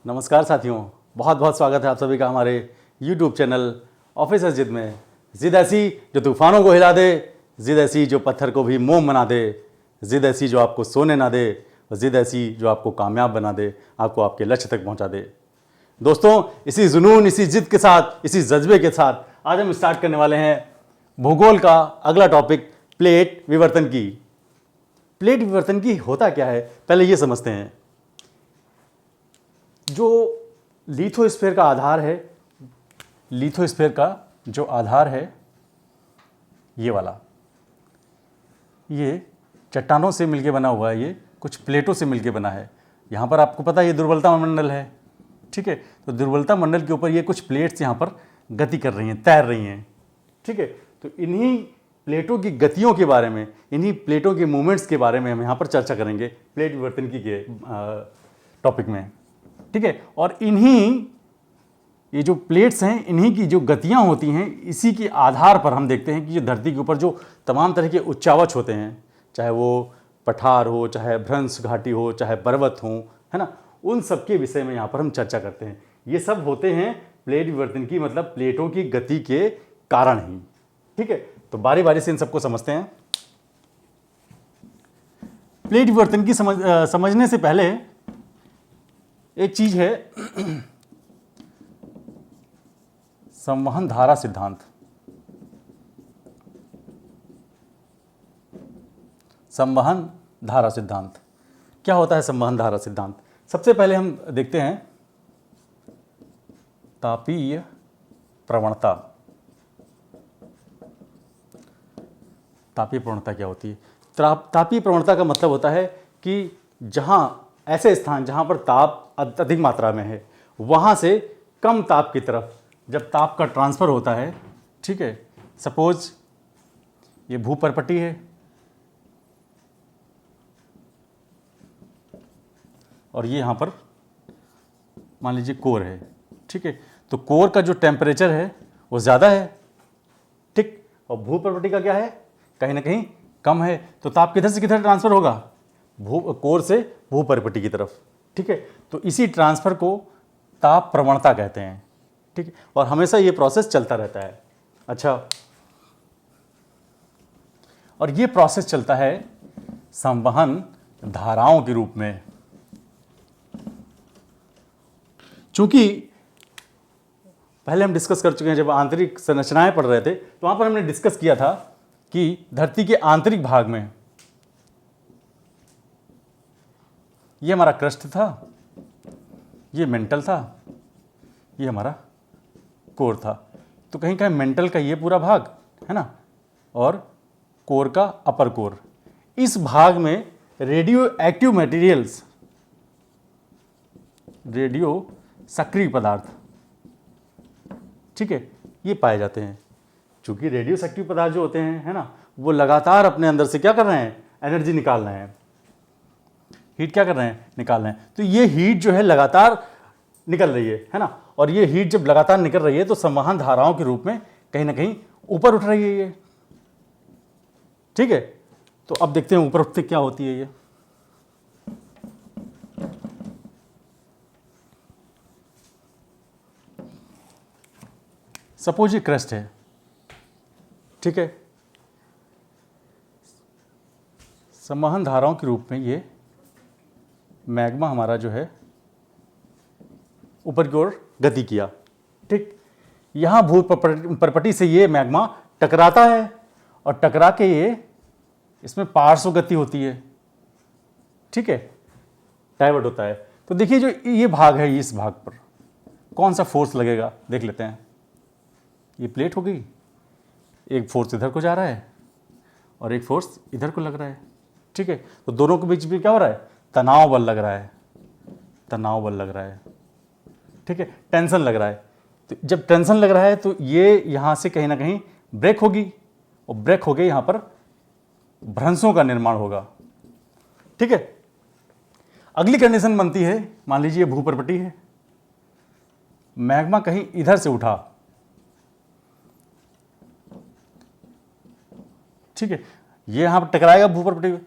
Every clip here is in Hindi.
नमस्कार साथियों, बहुत बहुत स्वागत है आप सभी का हमारे YouTube चैनल ऑफिसर जिद में। जिद ऐसी जो तूफानों को हिला दे, जिद ऐसी जो पत्थर को भी मोम बना दे, जिद ऐसी जो आपको सोने ना दे, और जिद ऐसी जो आपको कामयाब बना दे, आपको आपके लक्ष्य तक पहुंचा दे। दोस्तों, इसी जुनून, इसी जिद के साथ, इसी जज्बे के साथ आज हम स्टार्ट करने वाले हैं भूगोल का अगला टॉपिक, प्लेट विवर्तन की। प्लेट विवर्तन की होता क्या है, पहले ये समझते हैं। जो लिथोस्फीयर का आधार है, लिथोस्फीयर का जो आधार है ये वाला, ये चट्टानों से मिलके बना हुआ है, ये कुछ प्लेटों से मिलके बना है। यहाँ पर आपको पता है ये दुर्बलता मंडल है, ठीक है। तो दुर्बलता मंडल के ऊपर ये कुछ प्लेट्स यहाँ पर गति कर रही हैं, तैर रही हैं, ठीक है। तो इन्हीं प्लेटों की गतियों के बारे में, इन्हीं प्लेटों के मूवमेंट्स के बारे में हम यहाँ पर चर्चा करेंगे प्लेट विवर्तन की के टॉपिक में, ठीक है। और इन्हीं ये जो प्लेट्स हैं, इन्हीं की जो गतियाँ होती हैं, इसी के आधार पर हम देखते हैं कि जो धरती के ऊपर जो तमाम तरह के उच्चावच होते हैं, चाहे वो पठार हो, चाहे भ्रंश घाटी हो, चाहे पर्वत हो, है ना, उन सब के विषय में यहाँ पर हम चर्चा करते हैं। ये सब होते हैं प्लेट विवर्तन की, मतलब प्लेटों की गति के कारण ही, ठीक है। तो बारी बारी से इन सबको समझते हैं। प्लेट विवर्तन की समझने से पहले एक चीज है, संवहन धारा सिद्धांत। संवहन धारा सिद्धांत क्या होता है? संवहन धारा सिद्धांत सबसे पहले हम देखते हैं तापीय प्रवणता। तापीय प्रवणता क्या होती है? तापीय प्रवणता का मतलब होता है कि जहां ऐसे स्थान जहां पर ताप अधिक मात्रा में है, वहां से कम ताप की तरफ जब ताप का ट्रांसफ़र होता है, ठीक है। सपोज ये भूपर्पटी है और ये यहाँ पर मान लीजिए कोर है, ठीक है। तो कोर का जो टेम्परेचर है वो ज़्यादा है, ठीक, और भूपर्पटी का क्या है, कहीं ना कहीं कम है। तो ताप किधर से किधर ट्रांसफ़र होगा? कोर से भूपर्पटी की तरफ, ठीक है। तो इसी ट्रांसफ़र को ताप प्रवणता कहते हैं, ठीक है। और हमेशा ये प्रोसेस चलता रहता है। अच्छा, और ये प्रोसेस चलता है संवहन धाराओं के रूप में। चूंकि पहले हम डिस्कस कर चुके हैं, जब आंतरिक संरचनाएं पढ़ रहे थे तो वहां पर हमने डिस्कस किया था कि धरती के आंतरिक भाग में ये हमारा क्रस्ट था, ये मेंटल था, ये हमारा कोर था। तो कहीं कहीं मेंटल का ये पूरा भाग है ना, और कोर का अपर कोर, इस भाग में रेडियो एक्टिव मटेरियल्स, रेडियो सक्रिय पदार्थ, ठीक है, ये पाए जाते हैं। चूंकि रेडियो सक्रिय पदार्थ जो होते हैं, है ना, वो लगातार अपने अंदर से क्या कर रहे हैं? एनर्जी निकाल रहे हैं, हीट क्या कर रहे हैं? निकाल रहे हैं। तो ये हीट जो है लगातार निकल रही है ना, और ये हीट जब लगातार निकल रही है तो संवहन धाराओं के रूप में कहीं ना कहीं ऊपर उठ रही है ये, ठीक है। तो अब देखते हैं ऊपर उठते क्या होती है ये। सपोज ये क्रस्ट है, ठीक है। संवहन धाराओं के रूप में ये मैग्मा हमारा जो है ऊपर की ओर गति किया, ठीक। यहाँ भूपर्पटी से ये मैग्मा टकराता है और टकरा के ये इसमें पार्श्व गति होती है, ठीक है, डाइवर्ट होता है। तो देखिए जो ये भाग है, इस भाग पर कौन सा फोर्स लगेगा देख लेते हैं। ये प्लेट हो गई, एक फोर्स इधर को जा रहा है और एक फोर्स इधर को लग रहा है, ठीक है। तो दोनों के बीच में क्या हो रहा है? तनाव बल लग रहा है, तनाव बल लग रहा है, ठीक है, टेंशन लग रहा है। तो जब टेंशन लग रहा है तो ये यहाँ से कहीं ना कहीं ब्रेक होगी, और ब्रेक हो गई यहाँ पर भ्रंशों का निर्माण होगा, ठीक है। अगली कंडीशन बनती है, मान लीजिए भूपर्पटी है, मैग्मा कहीं इधर से उठा, ठीक है, ये यहां पर टकराएगा भूपर्पटी में,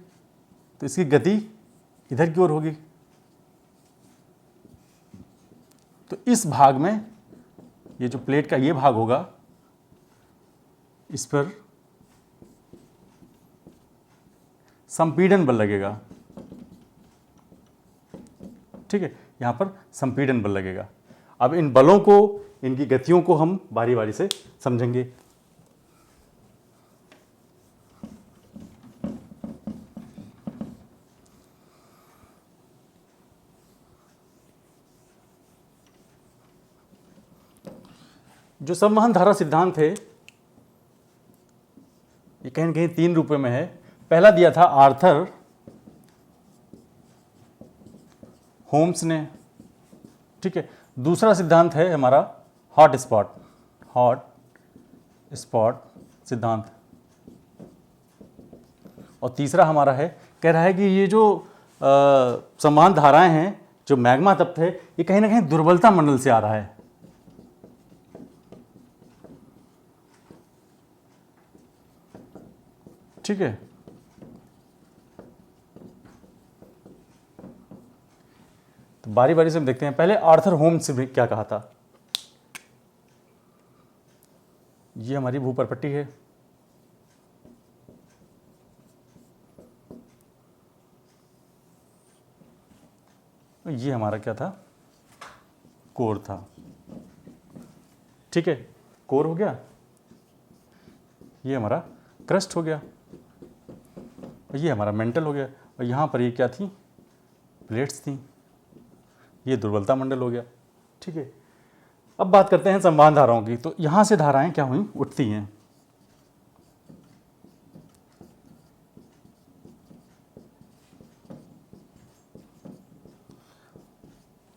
तो इसकी गति इधर की ओर होगी, तो इस भाग में ये जो प्लेट का ये भाग होगा, इस पर संपीड़न बल लगेगा। ठीक है, यहां पर संपीड़न बल लगेगा। अब इन बलों को, इनकी गतियों को हम बारी बारी से समझेंगे। जो संवहन धारा सिद्धांत है, ये कहीं न कहीं 3 रूपों में है। पहला दिया था आर्थर होम्स ने। ठीक है, दूसरा सिद्धांत है हमारा हॉट स्पॉट सिद्धांत, और तीसरा हमारा है, कह रहा है कि ये जो संवहन धाराएं हैं, जो मैग्मा तप्त है, ये कहीं ना कहीं दुर्बलता मंडल से आ रहा है। ठीक है, तो बारी बारी से हम देखते हैं। पहले आर्थर होम्स ने क्या कहा था। ये हमारी भूपरपट्टी है, ये हमारा क्या था, कोर था। ठीक है, कोर हो गया, ये हमारा क्रस्ट हो गया, ये हमारा मेंटल हो गया, और यहाँ पर ये क्या थी, प्लेट्स थी, ये दुर्बलता मंडल हो गया। ठीक है, अब बात करते हैं संवहन धाराओं की। तो यहाँ से धाराएं क्या हुई, उठती हैं।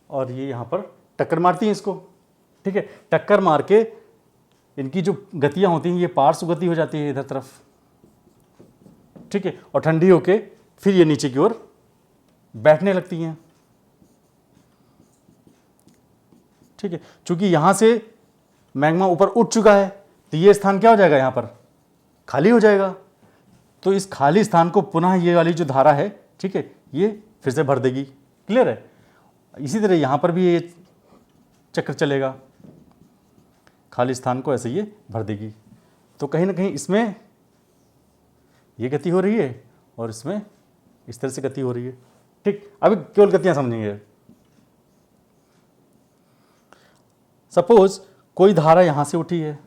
और ये यहाँ पर टक्कर मारती हैं इसको। ठीक है, टक्कर मार के इनकी जो गतियाँ होती हैं, ये पार्श्व गति हो जाती है इधर तरफ। ठीक है, और ठंडी होके फिर ये नीचे की ओर बैठने लगती हैं। ठीक है, चूंकि यहां से मैग्मा ऊपर उठ चुका है, तो ये स्थान क्या हो जाएगा, यहां पर खाली हो जाएगा। तो इस खाली स्थान को पुनः ये वाली जो धारा है, ठीक है, ये फिर से भर देगी। क्लियर है। इसी तरह यहां पर भी ये चक्र चलेगा, खाली स्थान को ऐसे ये भर देगी। तो कहीं ना कहीं इसमें ये गति हो रही है और इसमें इस तरह से गति हो रही है। ठीक, अभी केवल गतियां समझेंगे। सपोज कोई धारा यहां से उठी है,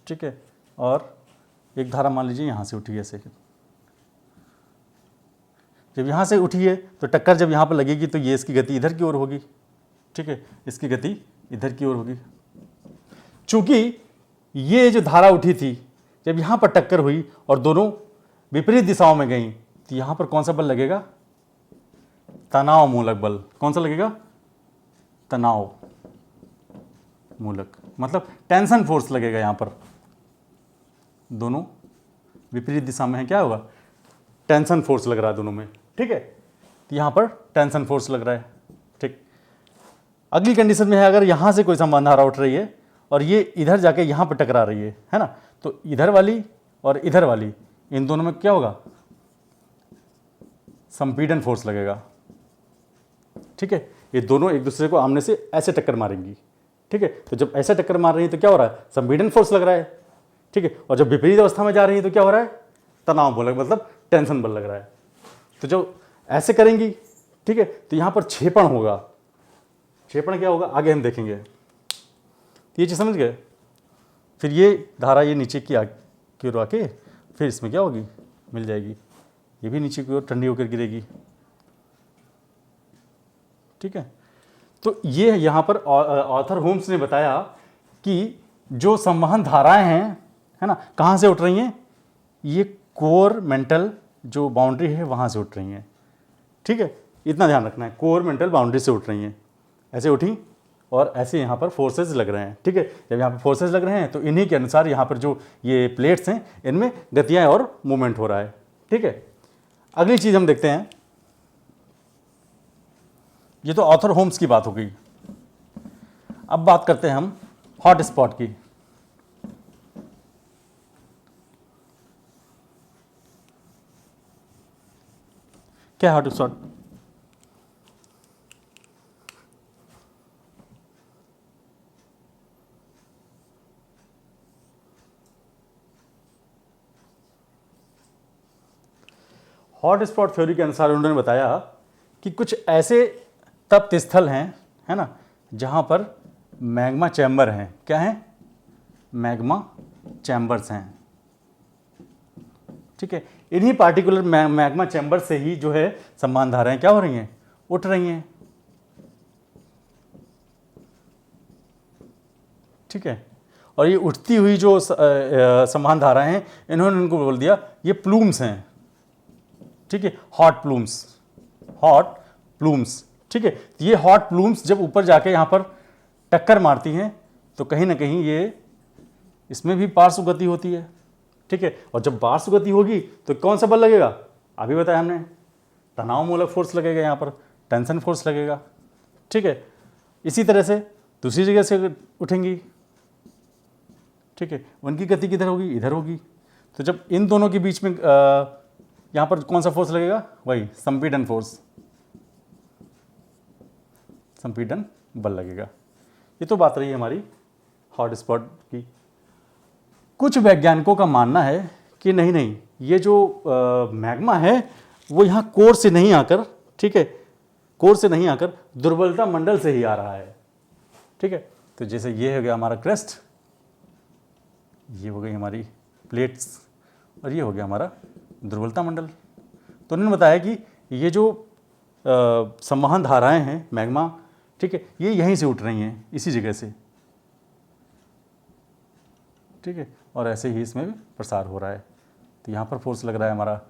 ठीक है, और एक धारा मान लीजिए यहां से उठी है ऐसे। जब यहां से उठी है तो टक्कर जब यहां पर लगेगी तो ये इसकी गति इधर की ओर होगी। ठीक है, इसकी गति इधर की ओर होगी। चूंकि ये जो धारा उठी थी, जब यहां पर टक्कर हुई और दोनों विपरीत दिशाओं में गई, तो यहां पर कौन सा बल लगेगा, तनाव मूलक बल। कौन सा लगेगा, तनाव मूलक, मतलब टेंशन फोर्स लगेगा। यहां पर दोनों विपरीत दिशा में है, क्या होगा, टेंशन फोर्स लग रहा है दोनों में। ठीक है, तो यहां पर टेंशन फोर्स लग रहा है। ठीक, अगली कंडीशन में है, अगर यहां से कोई संवहन धारा उठ रही है और ये इधर जाके यहां पर टकरा रही है ना, तो इधर वाली और इधर वाली, इन दोनों में क्या होगा, संपीड़न फोर्स लगेगा। ठीक है, ये दोनों एक दूसरे को आमने से ऐसे टक्कर मारेंगी। ठीक है, तो जब ऐसे टक्कर मार रही है तो क्या हो रहा है, संपीड़न फोर्स लग रहा है। ठीक है, और जब विपरीत अवस्था में जा रही है तो क्या हो रहा है, तनाव बल, मतलब टेंशन बल लग रहा है। तो जब ऐसे करेंगी, ठीक है, तो यहां पर क्षेपण होगा। क्षेपण क्या होगा, आगे हम देखेंगे। तो ये चीज समझ गए। फिर ये धारा ये नीचे की ओर आके फिर इसमें क्या होगी, मिल जाएगी, ये भी नीचे की ओर ठंडी होकर गिरेगी। ठीक है, तो ये यहां पर आर्थर होम्स ने बताया कि जो संवहन धाराएं हैं, है ना, कहां से उठ रही हैं, ये कोर मेंटल जो बाउंड्री है वहां से उठ रही हैं। ठीक है, इतना ध्यान रखना है, कोर मेंटल बाउंड्री से उठ रही हैं, ऐसे उठी और ऐसे यहाँ पर फोर्सेस लग रहे हैं। ठीक है, जब यहाँ पर फोर्सेस लग रहे हैं तो इन्हीं के अनुसार यहाँ पर जो ये प्लेट्स हैं, इनमें गतियाँ और मूवमेंट हो रहा है। ठीक है, अगली चीज़ हम देखते हैं। ये तो आर्थर होम्स की बात हो गई। अब बात करते हैं हम हॉट स्पॉट की। क्या hot spot, hot spot theory के अनुसार उन्होंने बताया कि कुछ ऐसे तप्त स्थल हैं, है ना, जहाँ पर मैग्मा चैम्बर हैं। क्या हैं? मैग्मा चैम्बर्स हैं। ठीक है, इन्हीं पार्टिकुलर मैग्मा चैम्बर से ही जो है सम्मान धाराएं क्या हो रही हैं? उठ रही हैं। ठीक है, और ये उठती हुई जो सम्मान धाराएं हैं, इन्होंने उनको बोल दिया ये प्लूम्स हैं। ठीक है, हॉट प्लूम्स, हॉट प्लूम्स। ठीक है, ये हॉट प्लूम्स जब ऊपर जाके यहाँ पर टक्कर मारती हैं तो कहीं ना कहीं ये इसमें भी पार्श्व गति होती है। ठीक है, और जब पार्श्व गति होगी तो कौन सा बल लगेगा? अभी बताया हमने, तनाव मूलक फोर्स लगेगा, यहाँ पर टेंशन फोर्स लगेगा। ठीक है, इसी तरह से दूसरी जगह से उठेंगी। ठीक है, उनकी गति किधर होगी? इधर होगी। तो जब इन दोनों के बीच में यहाँ पर कौन सा फोर्स लगेगा? वही संपीड़न फोर्स, संपीड़न बल लगेगा। ये तो बात रही हमारी हॉट स्पॉट की। कुछ वैज्ञानिकों का मानना है कि नहीं नहीं, ये जो मैग्मा है वो यहाँ कोर से नहीं आकर, ठीक है, कोर से नहीं आकर दुर्बलता मंडल से ही आ रहा है। ठीक है, तो जैसे ये हो गया हमारा क्रस्ट, ये हो गई हमारी प्लेट्स, और ये हो गया हमारा दुर्बलता मंडल। तो उन्होंने बताया कि ये जो संवहन धाराएं हैं मैग्मा, ठीक है, ये यहीं से उठ रही हैं, इसी जगह से। ठीक है, और ऐसे ही इसमें भी प्रसार हो रहा है। तो यहाँ पर फोर्स लग रहा है हमारा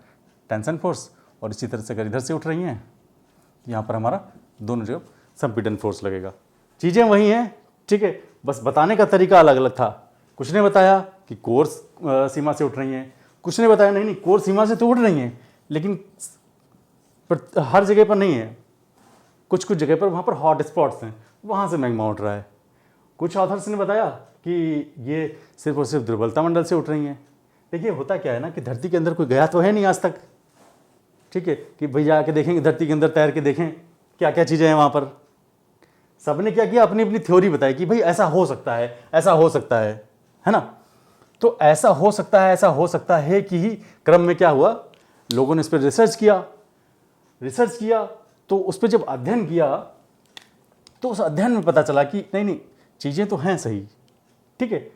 टेंशन फोर्स, और इसी तरह से अगर इधर से उठ रही हैं यहाँ पर हमारा दोनों जगह संपीड़न फोर्स लगेगा। चीज़ें वही हैं। ठीक है, बस बताने का तरीका अलग अलग था। कुछ ने बताया कि कोर सीमा से उठ रही हैं, कुछ ने बताया नहीं नहीं कोर सीमा से तो उठ रही हैं, लेकिन हर जगह पर नहीं है, कुछ कुछ जगह पर वहाँ पर हॉट स्पॉट्स हैं, वहाँ से मैग्मा उठ रहा है। कुछ ऑथर्स ने बताया कि ये सिर्फ और सिर्फ दुर्बलता मंडल से उठ रही हैं। देखिए होता क्या है ना कि धरती के अंदर कोई गया तो है नहीं आज तक। ठीक है, कि भाई जाके देखेंगे धरती के अंदर, तैर के देखें क्या क्या चीज़ें हैं वहाँ पर। सबने क्या किया? अपनी अपनी थ्योरी बताई कि भाई ऐसा हो सकता है, ऐसा हो सकता है ना। तो ऐसा हो सकता है, ऐसा हो सकता है कि ही क्रम में क्या हुआ, लोगों ने इस पर रिसर्च किया तो उस पर जब अध्ययन किया तो उस अध्ययन में पता चला कि नहीं नहीं चीज़ें तो हैं सही। ठीक है,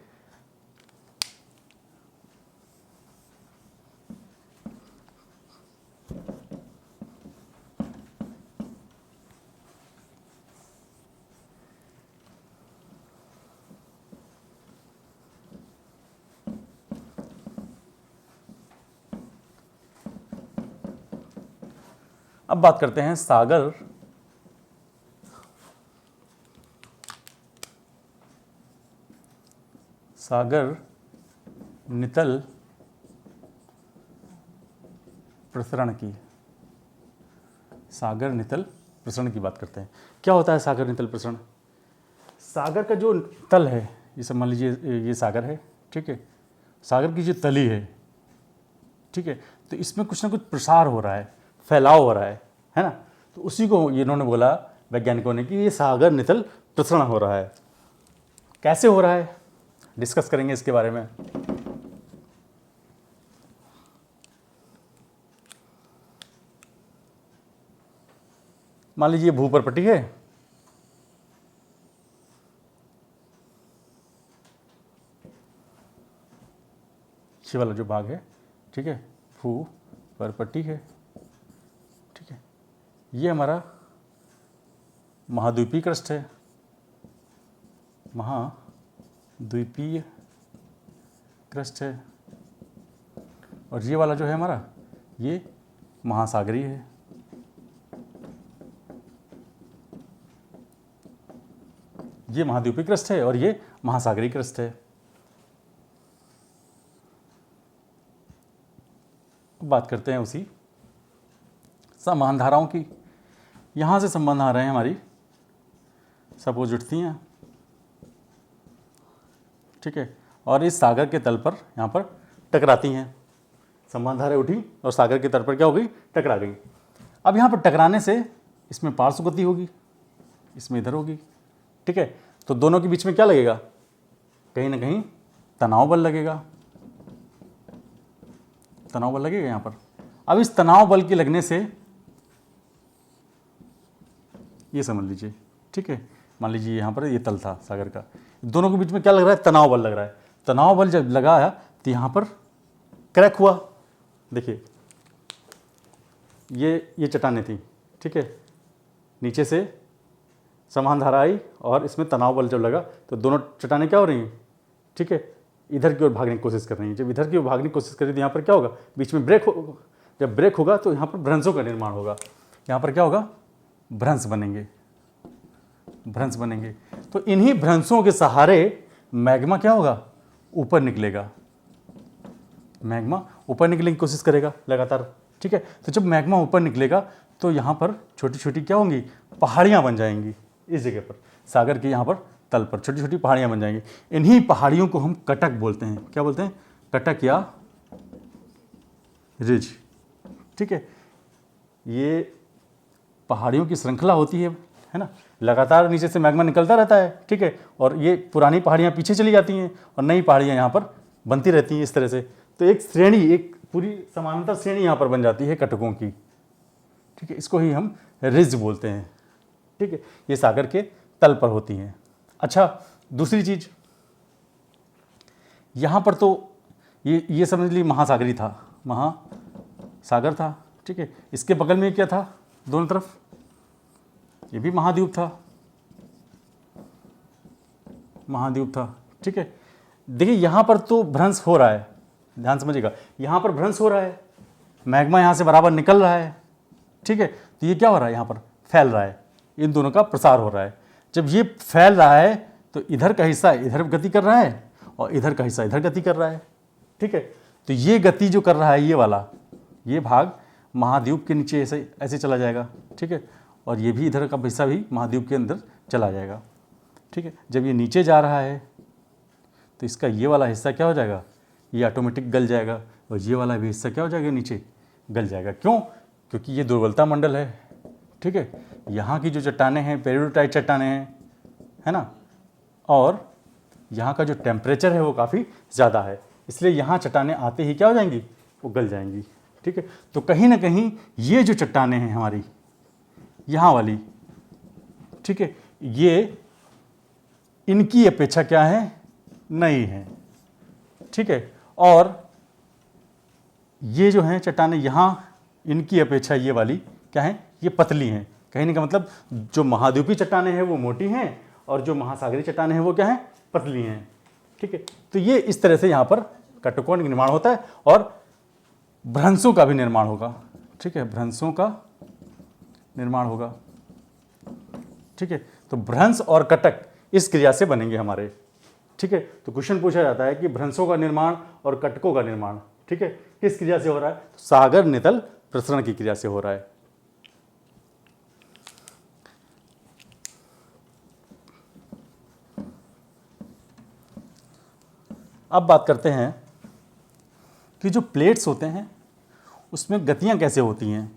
अब बात करते हैं सागर नितल प्रसरण की। सागर नितल प्रसरण की बात करते हैं। क्या होता है सागर नितल प्रसरण? सागर का जो तल है, ये सब मान लीजिए ये सागर है। ठीक है, सागर की जो तली है, ठीक है, तो इसमें कुछ ना कुछ प्रसार हो रहा है, फैलाव हो रहा है ना। तो उसी को इन्होंने बोला वैज्ञानिकों ने कि ये सागर नितल प्रसरण हो रहा है। कैसे हो रहा है डिस्कस करेंगे इसके बारे में। मान लीजिए भूपर्पटी है, ये वाला जो भाग है, ठीक है, भूपर्पटी है। ठीक है, ये हमारा महाद्वीपीय क्रस्ट है, महाद्वीपीय क्रस्ट है। और ये वाला जो है हमारा, ये महासागरीय है। ये महाद्वीपीय क्रस्ट है और ये महासागरीय क्रस्ट है। बात करते हैं उसी सम्मान धाराओं की। यहाँ से सम्मान धाराएं हमारी सपोज उठती हैं, ठीक है, और इस सागर के तल पर यहाँ पर टकराती हैं। सम्मान धाराएं उठी और सागर के तल पर क्या हो गई? टकरा गई। अब यहाँ पर टकराने से इसमें पार्श्व गति होगी, इसमें इधर होगी। ठीक है, तो दोनों के बीच में क्या लगेगा? कहीं ना कहीं तनाव बल लगेगा, तनाव बल लगेगा यहाँ पर। अब इस तनाव बल के लगने से ये समझ लीजिए, ठीक है, मान लीजिए यहाँ पर ये तल था सागर का, दोनों के बीच में क्या लग रहा है, तनाव बल लग रहा है। तनाव बल जब लगाया तो यहाँ पर क्रैक हुआ। देखिए ये चट्टानें थी, ठीक है, नीचे से समान धारा आई और इसमें तनाव बल जब लगा तो दोनों चट्टानें क्या हो रही हैं, ठीक है, इधर की ओर भागने की कोशिश कर रही हैं। जब इधर की ओर भागने की कोशिश करें तो यहाँ पर क्या होगा, बीच में ब्रेक हो, जब ब्रेक होगा तो यहाँ पर भ्रंशों का निर्माण होगा। यहाँ पर क्या होगा, भ्रंश बनेंगे, भ्रंश बनेंगे। तो इन्हीं भ्रंशों के सहारे मैग्मा क्या होगा, ऊपर निकलेगा, मैग्मा ऊपर निकलने की कोशिश करेगा लगातार, ठीक है। तो जब मैग्मा ऊपर निकलेगा तो यहाँ पर छोटी छोटी क्या होंगी, पहाड़ियाँ बन जाएंगी। इस जगह पर सागर के यहाँ पर तल पर छोटी छोटी पहाड़ियाँ बन जाएंगी। इन्हीं पहाड़ियों को हम कटक बोलते हैं। क्या बोलते हैं, कटक या रिज, ठीक है। ये पहाड़ियों की श्रृंखला होती है ना, लगातार नीचे से मैग्मा निकलता रहता है, ठीक है, और ये पुरानी पहाड़ियाँ पीछे चली जाती हैं और नई पहाड़ियाँ यहाँ पर बनती रहती हैं इस तरह से। तो एक श्रेणी, एक पूरी समानांतर श्रेणी यहाँ पर बन जाती है कटकों की, ठीक है। इसको ही हम रिज बोलते हैं, ठीक है। ये सागर के तल पर होती हैं। अच्छा, दूसरी चीज़, यहाँ पर तो ये समझ ली महासागरी था, महासागर था, ठीक है। इसके बगल में क्या था, दोनों तरफ ये भी महाद्वीप था, महाद्वीप था, ठीक है। देखिए यहाँ पर तो भ्रंश हो रहा है, ध्यान समझिएगा, यहाँ पर भ्रंश हो रहा है, मैग्मा यहाँ से बराबर निकल रहा है, ठीक है। तो ये क्या हो रहा है, यहाँ पर फैल रहा है, इन दोनों का प्रसार हो रहा है। जब ये फैल रहा है तो इधर का हिस्सा इधर गति कर रहा है और इधर का हिस्सा इधर गति कर रहा है, ठीक है। तो ये गति जो कर रहा है, ये वाला, ये भाग महाद्वीप के नीचे ऐसे ऐसे चला जाएगा, ठीक है, और ये भी इधर का हिस्सा भी महाद्वीप के अंदर चला जाएगा, ठीक है। जब ये नीचे जा रहा है तो इसका ये वाला हिस्सा क्या हो जाएगा, ये ऑटोमेटिक गल जाएगा और ये वाला भी हिस्सा क्या हो जाएगा, नीचे गल जाएगा। क्यों, क्योंकि ये दुर्बलता मंडल है, ठीक है। यहाँ की जो चट्टानें हैं पेरिडोटाइट चट्टानें हैं, है ना, और यहाँ का जो टेम्परेचर है वो काफ़ी ज़्यादा है, इसलिए यहाँ चट्टानें आते ही क्या हो जाएंगी, वो गल जाएंगी, ठीक है। तो कहीं ना कहीं ये जो चट्टानें हैं हमारी यहाँ वाली, ठीक है, ये इनकी अपेक्षा क्या है, नई है, ठीक है। और ये जो हैं चट्टानें यहाँ, इनकी अपेक्षा ये वाली क्या है, ये पतली हैं। कहने का मतलब जो महाद्वीपीय चट्टानें हैं वो मोटी हैं और जो महासागरीय चट्टानें हैं वो क्या हैं, पतली हैं, ठीक है। तो ये इस तरह से यहाँ पर कटकों का निर्माण होता है और भ्रंशों का भी निर्माण होगा, ठीक है, भ्रंशों का निर्माण होगा, ठीक है। तो भ्रंश और कटक इस क्रिया से बनेंगे हमारे, ठीक है। तो क्वेश्चन पूछा जाता है कि भ्रंशों का निर्माण और कटकों का निर्माण, ठीक है, किस क्रिया से हो रहा है, तो सागर नितल प्रसरण की क्रिया से हो रहा है। अब बात करते हैं कि जो प्लेट्स होते हैं उसमें गतियां कैसे होती हैं।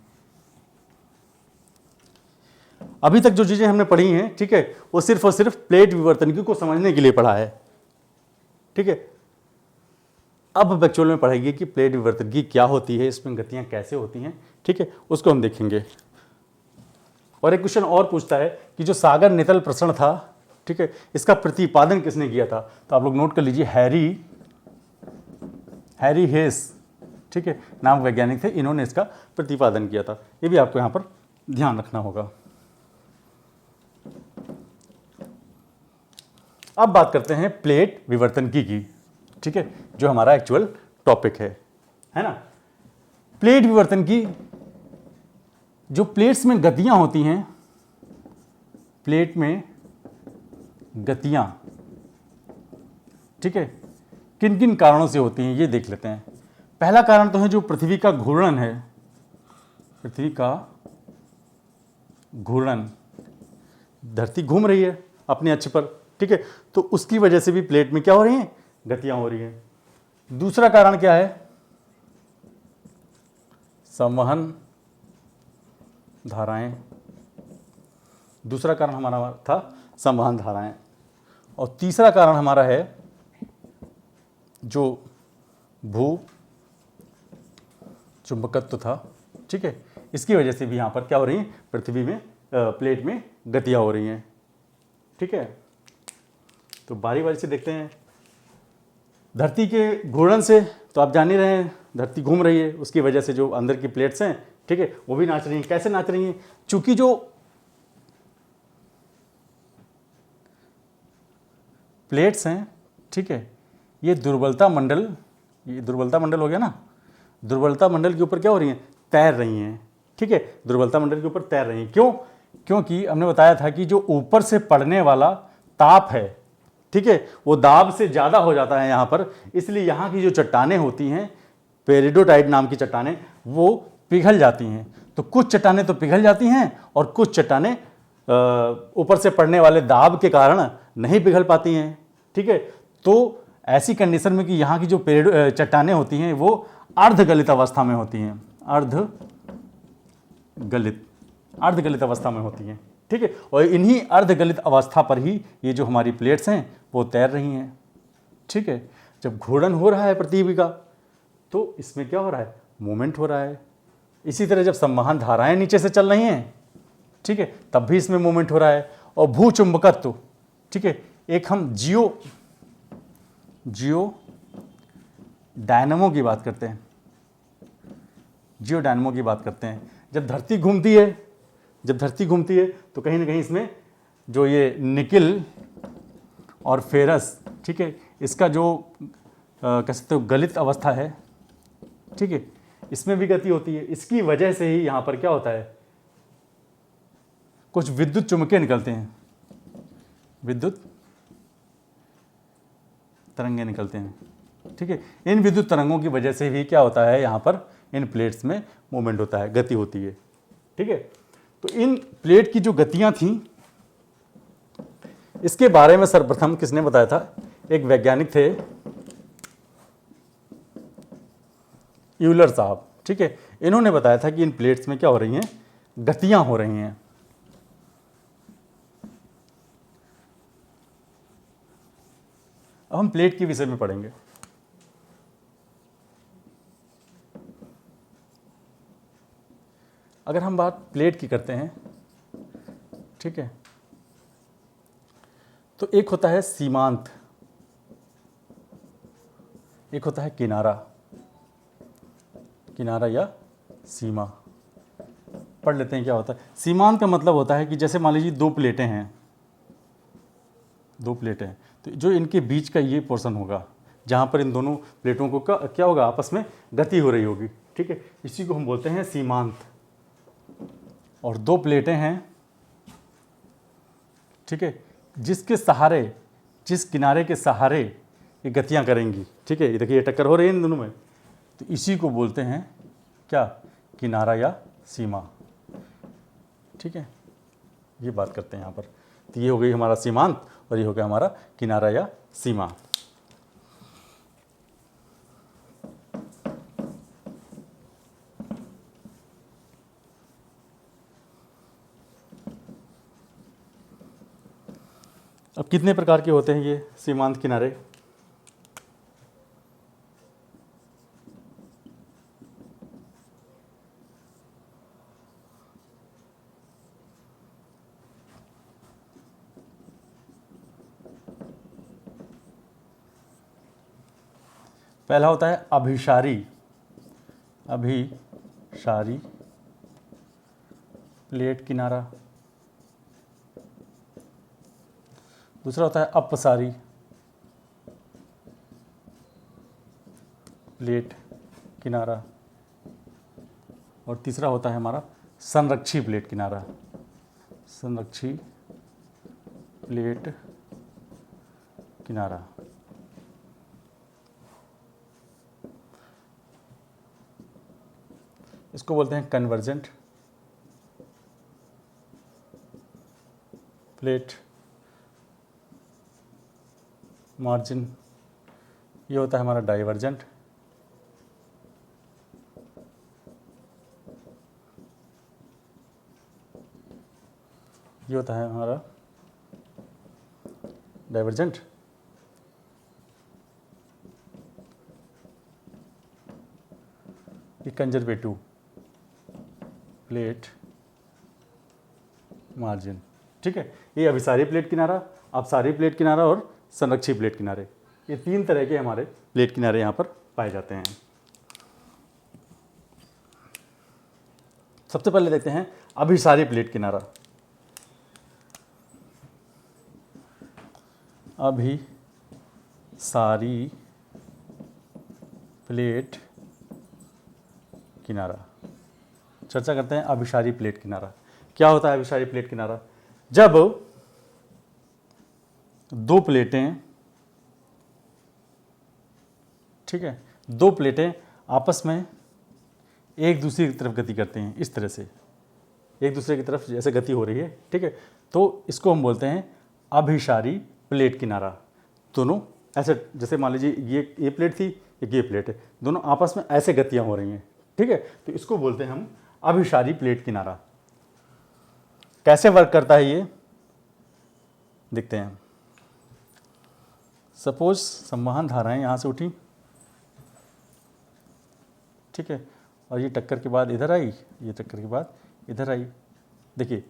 अभी तक जो चीजें हमने पढ़ी हैं, ठीक है, वो सिर्फ और सिर्फ प्लेट विवर्तनिकी को समझने के लिए पढ़ा है, ठीक है। अब एक्चुअल में पढ़ेंगे कि प्लेट विवर्तनिकी क्या होती है, इसमें गतियां कैसे होती हैं, ठीक है, उसको हम देखेंगे। और एक क्वेश्चन और पूछता है कि जो सागर नितल प्रसरण था, ठीक है, इसका प्रतिपादन किसने किया था, तो आप लोग नोट कर लीजिए, हैरी हेस, ठीक है, नाम वैज्ञानिक थे, इन्होंने इसका प्रतिपादन किया था। ये भी आपको यहाँ पर ध्यान रखना होगा। अब बात करते हैं प्लेट विवर्तनिकी की, ठीक है, जो हमारा एक्चुअल टॉपिक है ना। प्लेट विवर्तनिकी, जो प्लेट्स में गतियां होती हैं, प्लेट में गतियां, ठीक है, किन किन कारणों से होती हैं ये देख लेते हैं। पहला कारण तो है जो पृथ्वी का घूर्णन है, पृथ्वी का घूर्णन, धरती घूम रही है अपने अक्ष पर, ठीक है, तो उसकी वजह से भी प्लेट में क्या हो रही हैं, गतियां हो रही हैं। दूसरा कारण क्या है, संवहन धाराएं, दूसरा कारण हमारा था संवहन धाराएं। और तीसरा कारण हमारा है जो चुंबकत्व था, ठीक है। इसकी वजह से भी यहाँ पर क्या हो रही है, पृथ्वी में प्लेट में गतियाँ हो रही हैं, ठीक है। तो बारी बारी से देखते हैं। धरती के घूर्णन से तो आप जान ही रहे हैं, धरती घूम रही है, उसकी वजह से जो अंदर की प्लेट्स हैं, ठीक है, वो भी नाच रही हैं। कैसे नाच रही हैं? चूंकि जो प्लेट्स हैं, ठीक है, ये दुर्बलता मंडल हो गया ना, दुर्बलता मंडल के ऊपर क्या हो रही हैं, तैर रही हैं, ठीक है, दुर्बलता मंडल के ऊपर तैर रही हैं। क्यों? क्योंकि हमने बताया था कि जो ऊपर से पड़ने वाला ताप है, ठीक है, वो दाब से ज़्यादा हो जाता है यहाँ पर, इसलिए यहाँ की जो चट्टानें होती हैं, पेरिडोटाइट नाम की चट्टानें, वो पिघल जाती हैं। तो कुछ चट्टानें तो पिघल जाती हैं और कुछ चट्टानें ऊपर से पड़ने वाले दाब के कारण नहीं पिघल पाती हैं, ठीक है। तो ऐसी कंडीशन में कि यहाँ की जो चट्टानें होती हैं वो अर्धगलित अवस्था में होती हैं, अर्धगलित अवस्था में होती हैं, ठीक है। और इन्हीं अर्धगलित अवस्था पर ही ये जो हमारी प्लेट्स हैं वो तैर रही हैं, ठीक है। जब घूर्णन हो रहा है पृथ्वी का तो इसमें क्या हो रहा है, मूवमेंट हो रहा है। इसी तरह जब संवहन धाराएं नीचे से चल रही हैं, ठीक है, तब भी इसमें मूवमेंट हो रहा है। और भूचुंबकत्व, ठीक है, एक हम जियो डायनामो की बात करते हैं, जब धरती घूमती है तो कहीं ना कहीं इसमें जो ये निकिल और फेरस, ठीक है, इसका जो कह सकते हो गलित अवस्था है, ठीक है, इसमें भी गति होती है। इसकी वजह से ही यहाँ पर क्या होता है, कुछ विद्युत चुम्बकें निकलते हैं, विद्युत तरंगे निकलते हैं, ठीक है। इन विद्युत तरंगों की वजह से भी क्या होता है, यहाँ पर इन प्लेट्स में मूवमेंट होता है, गति होती है, ठीक है। तो इन प्लेट की जो गतियां थी, इसके बारे में सर्वप्रथम किसने बताया था, एक वैज्ञानिक थे, यूलर साहब, ठीक है। इन्होंने बताया था कि इन प्लेट्स में क्या हो रही हैं, गतियां हो रही हैं। अब हम प्लेट के विषय में पढ़ेंगे। अगर हम बात प्लेट की करते हैं, ठीक है, तो एक होता है सीमांत, एक होता है किनारा या सीमा। पढ़ लेते हैं क्या होता है। सीमांत का मतलब होता है कि जैसे मान लीजिए दो प्लेटें हैं, तो जो इनके बीच का ये पोर्शन होगा, जहाँ पर इन दोनों प्लेटों को क्या होगा, आपस में गति हो रही होगी, ठीक है, इसी को हम बोलते हैं सीमांत। और दो प्लेटें हैं, ठीक है, जिस किनारे के सहारे ये गतियाँ करेंगी, ठीक है, ये देखिए ये टक्कर हो रही है इन दोनों में, तो इसी को बोलते हैं क्या, किनारा या सीमा, ठीक है। ये बात करते हैं यहाँ पर। तो ये हो गई हमारा सीमांत और ये हो गया हमारा किनारा या सीमा। अब कितने प्रकार के होते हैं ये सीमांत किनारे? पहला होता है अभिसारी प्लेट किनारा। दूसरा होता है अपसारी प्लेट किनारा। और तीसरा होता है हमारा संरक्षी प्लेट किनारा, संरक्षी प्लेट किनारा। इसको बोलते हैं कन्वर्जेंट प्लेट मार्जिन। ये होता है हमारा डाइवर्जेंट, ये होता है हमारा डाइवर्जेंट। ये कंजर्वेटिव प्लेट मार्जिन, ठीक है। ये अभिसारी प्लेट किनारा, अपसारी प्लेट किनारा और संरक्षी प्लेट किनारे, ये 3 तरह के हमारे प्लेट किनारे यहाँ पर पाए जाते हैं। सबसे पहले देखते हैं अभिसारी प्लेट किनारा। अभिसारी प्लेट किनारा, चर्चा करते हैं अभिसारी प्लेट किनारा। क्या होता है अभिसारी प्लेट किनारा? जब 2 प्लेटें, ठीक है, 2 प्लेटें आपस में एक दूसरे की तरफ गति करते हैं, इस तरह से एक दूसरे की तरफ जैसे गति हो रही है, ठीक है, तो इसको हम बोलते हैं अभिसारी प्लेट किनारा। दोनों ऐसे, जैसे मान लीजिए ये प्लेट थी, एक ये प्लेट है, दोनों आपस में ऐसे गतियां हो रही हैं, ठीक है, तो इसको बोलते हैं हम अभिसारी प्लेट किनारा। कैसे वर्क करता है ये देखते हैं। सपोज संवहन धाराएं यहाँ से उठी, ठीक है, और ये टक्कर के बाद इधर आई, ये टक्कर के बाद इधर आई। देखिए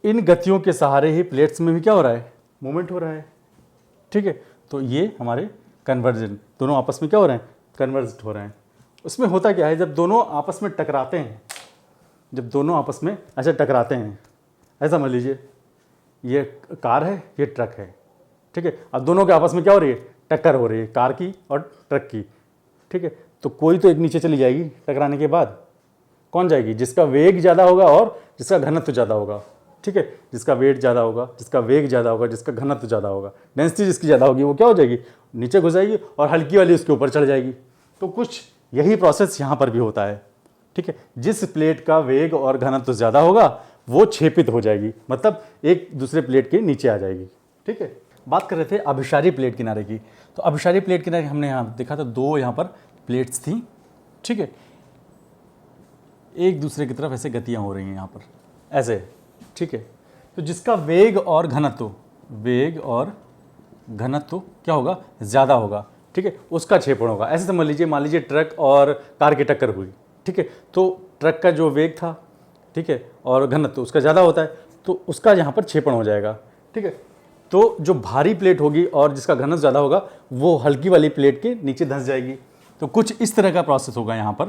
इन गतियों के सहारे ही प्लेट्स में भी क्या हो रहा है, मूवमेंट हो रहा है, ठीक है। तो ये हमारे कन्वर्जन, दोनों आपस में क्या हो रहे हैं, कन्वर्ज हो रहे हैं। उसमें होता क्या है, जब दोनों आपस में टकराते हैं, जब दोनों आपस में ऐसे टकराते हैं, ऐसा मान लीजिए ये कार है, ये ट्रक है, ठीक है, अब दोनों के आपस में क्या हो रही है, टक्कर हो रही है, कार की और ट्रक की, ठीक है। तो कोई तो एक नीचे चली जाएगी, टकराने के बाद कौन जाएगी, जिसका वेग ज़्यादा होगा और जिसका घनत्व ज़्यादा होगा, ठीक है, जिसका वेट ज़्यादा होगा, जिसका वेग ज़्यादा होगा, जिसका घनत्व ज़्यादा होगा, डेंसिटी जिसकी ज़्यादा होगी वो क्या हो जाएगी, नीचे घुस जाएगी, और हल्की वाली उसके ऊपर चढ़ जाएगी। तो कुछ यही प्रोसेस यहाँ पर भी होता है, ठीक है। जिस प्लेट का वेग और घनत्व ज़्यादा होगा वो क्षेपित हो जाएगी, मतलब एक दूसरे प्लेट के नीचे आ जाएगी, ठीक है। बात कर रहे थे अभिसारी प्लेट किनारे की। तो अभिसारी प्लेट किनारे हमने यहाँ देखा था, 2 यहाँ पर प्लेट्स थी, ठीक है, एक दूसरे की तरफ ऐसे गतियाँ हो रही हैं यहाँ पर ऐसे, ठीक है। तो जिसका वेग और घनत्व क्या होगा, ज़्यादा होगा, ठीक है, उसका क्षेपण होगा। ऐसे समझ लीजिए, मान लीजिए ट्रक और कार की टक्कर हुई, ठीक है, तो ट्रक का जो वेग था, ठीक है, और घनत्व उसका ज़्यादा होता है, तो उसका यहाँ पर क्षेपण हो जाएगा, ठीक है। तो जो भारी प्लेट होगी और जिसका घनत्व ज़्यादा होगा वो हल्की वाली प्लेट के नीचे धंस जाएगी। तो कुछ इस तरह का प्रोसेस होगा यहाँ पर,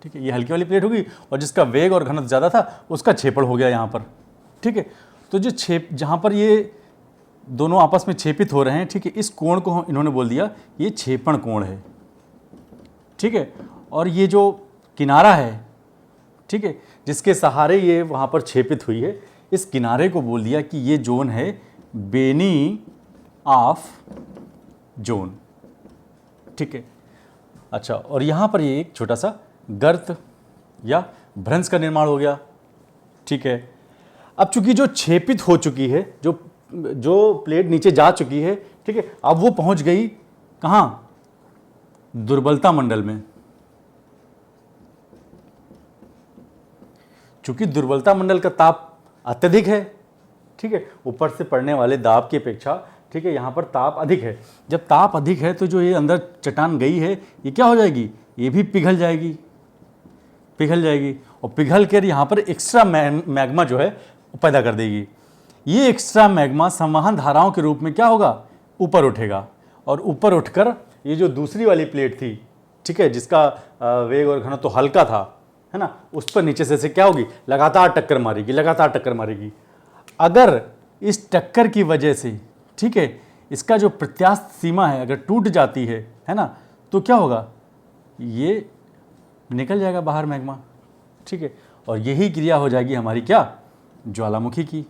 ठीक है। ये हल्की वाली प्लेट होगी और जिसका वेग और घनत्व ज़्यादा था उसका क्षेपण हो गया यहाँ पर, ठीक है। तो जो जहाँ पर ये दोनों आपस में क्षेपित हो रहे हैं, ठीक है, इस कोण को इन्होंने बोल दिया ये क्षेपण कोण है, ठीक है। और ये जो किनारा है, ठीक है, जिसके सहारे ये वहाँ पर क्षेपित हुई है, इस किनारे को बोल दिया कि ये जोन है बेनी ऑफ जोन, ठीक है। अच्छा, और यहाँ पर ये एक छोटा सा गर्त या भ्रंश का निर्माण हो गया, ठीक है। अब चूंकि जो क्षेपित हो चुकी है, जो प्लेट नीचे जा चुकी है, ठीक है, अब वो पहुंच गई कहाँ, दुर्बलता मंडल में। चूंकि दुर्बलता मंडल का ताप अत्यधिक है, ठीक है, ऊपर से पड़ने वाले दाब की अपेक्षा, ठीक है, यहाँ पर ताप अधिक है। जब ताप अधिक है तो जो ये अंदर चट्टान गई है ये क्या हो जाएगी, ये भी पिघल जाएगी और पिघल कर यहाँ पर एक्स्ट्रा मैग्मा जो है पैदा कर देगी। ये एक्स्ट्रा मैग्मा संवहन धाराओं के रूप में क्या होगा, ऊपर उठेगा, और ऊपर उठकर ये जो दूसरी वाली प्लेट थी, ठीक है, जिसका वेग और घनत्व तो हल्का था, है ना, उस पर नीचे से क्या होगी, लगातार टक्कर मारेगी। अगर इस टक्कर की वजह से, ठीक है, इसका जो प्रत्यास्थ सीमा है अगर टूट जाती है ना, तो क्या होगा, ये निकल जाएगा बाहर मैग्मा, ठीक है। और यही क्रिया हो जाएगी हमारी क्या, ज्वालामुखी की,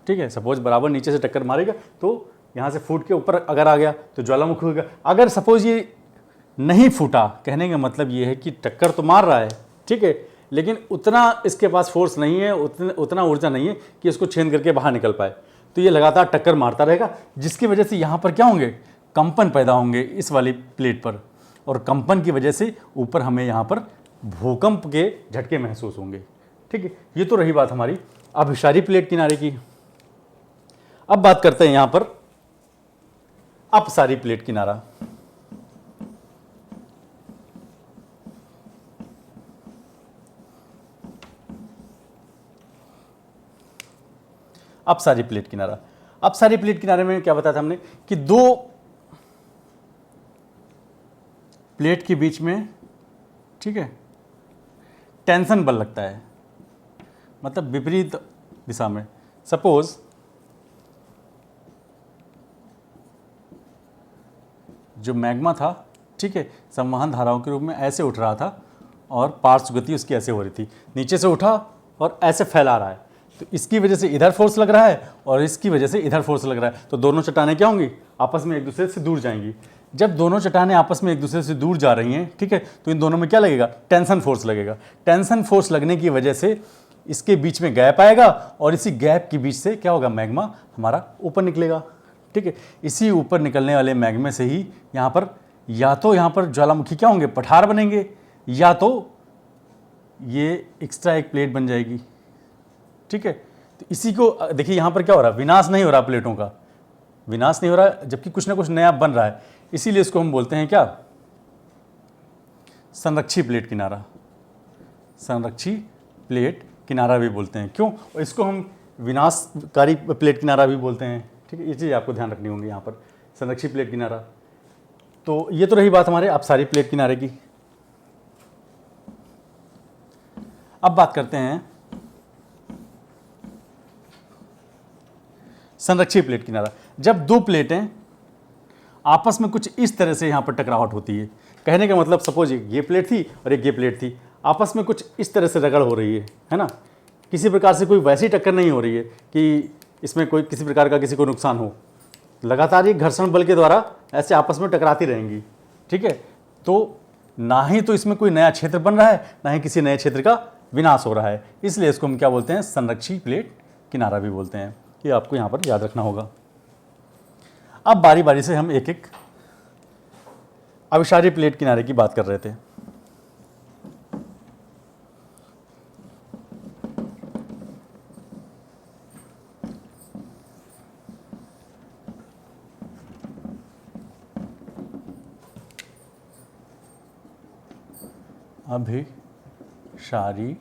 ठीक है। सपोज बराबर नीचे से टक्कर मारेगा तो यहाँ से फूट के ऊपर अगर आ गया तो ज्वालामुखी होगा। अगर सपोज ये नहीं फूटा, कहने का मतलब ये है कि टक्कर तो मार रहा है, ठीक है, लेकिन उतना इसके पास फोर्स नहीं है, उतना ऊर्जा नहीं है कि इसको छेद करके बाहर निकल पाए, तो ये लगातार टक्कर मारता रहेगा, जिसकी वजह से यहाँ पर क्या होंगे, कंपन पैदा होंगे इस वाली प्लेट पर, और कंपन की वजह से ऊपर हमें यहाँ पर भूकंप के झटके महसूस होंगे, ठीक है। ये तो रही बात हमारी अभिसारी प्लेट किनारे की। अब बात करते हैं यहाँ पर अपसारी प्लेट किनारा। अपसारी प्लेट किनारा। अपसारी प्लेट किनारे में क्या बताया था हमने कि दो प्लेट के बीच में, ठीक है, टेंशन बल लगता है, मतलब विपरीत दिशा में। सपोज जो मैग्मा था, ठीक है, संवहन धाराओं के रूप में ऐसे उठ रहा था और पार्श्व गति उसकी ऐसे हो रही थी, नीचे से उठा और ऐसे फैला रहा है, तो इसकी वजह से इधर फोर्स लग रहा है और इसकी वजह से इधर फोर्स लग रहा है, तो दोनों चट्टानें क्या होंगी, आपस में एक दूसरे से दूर जाएंगी। जब दोनों चट्टानें आपस में एक दूसरे से दूर जा रही हैं, ठीक है, तो इन दोनों में क्या लगेगा, टेंशन फोर्स लगेगा। टेंशन फोर्स लगने की वजह से इसके बीच में गैप आएगा और इसी गैप के बीच से क्या होगा, मैग्मा हमारा ऊपर निकलेगा, ठीक है। इसी ऊपर निकलने वाले मैग्मे से ही यहाँ पर या तो यहाँ पर ज्वालामुखी क्या होंगे, पठार बनेंगे, या तो ये एक्स्ट्रा एक प्लेट बन जाएगी, ठीक है। तो इसी को देखिए, यहाँ पर क्या हो रहा है, विनाश नहीं हो रहा, प्लेटों का विनाश नहीं हो रहा, जबकि कुछ ना कुछ नया बन रहा है। इसीलिए इसको हम बोलते हैं क्या, संरक्षी प्लेट किनारा। संरक्षी प्लेट किनारा भी बोलते हैं, क्यों, और इसको हम विनाशकारी प्लेट किनारा भी बोलते हैं, ठीक है। ये चीज़ आपको ध्यान रखनी होगी यहाँ पर, संरक्षी प्लेट किनारा। तो ये तो रही बात हमारे अपसारी प्लेट किनारे की। अब बात करते हैं संरक्षी प्लेट किनारा। जब दो प्लेटें आपस में कुछ इस तरह से यहाँ पर टकराहट होती है, कहने का मतलब सपोज ये प्लेट थी और एक ये प्लेट थी, आपस में कुछ इस तरह से रगड़ हो रही है ना, किसी प्रकार से कोई वैसी टक्कर नहीं हो रही है कि इसमें कोई किसी प्रकार का किसी को नुकसान हो, लगातार ये घर्षण बल के द्वारा ऐसे आपस में टकराती रहेंगी, ठीक है। तो ना ही तो इसमें कोई नया क्षेत्र बन रहा है, ना ही किसी नए क्षेत्र का विनाश हो रहा है, इसलिए इसको हम क्या बोलते हैं, संरक्षी प्लेट किनारा भी बोलते हैं। ये आपको यहाँ पर याद रखना होगा। अब बारी बारी से हम एक एक अभिसारी प्लेट किनारे की बात कर रहे थे। अभिसारी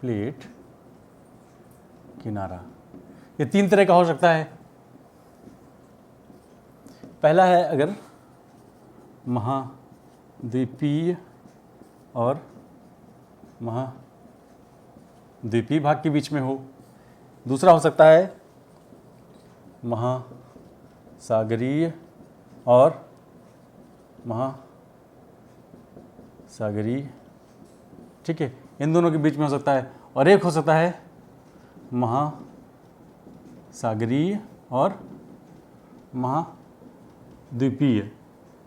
प्लेट किनारा, ये तीन तरह का हो सकता है। पहला है अगर महाद्वीपीय और महाद्वीपीय भाग के बीच में हो। दूसरा हो सकता है महासागरीय और महासागरीय, ठीक है, इन दोनों के बीच में हो सकता है। और एक हो सकता है महासागरीय और महाद्वीपीय,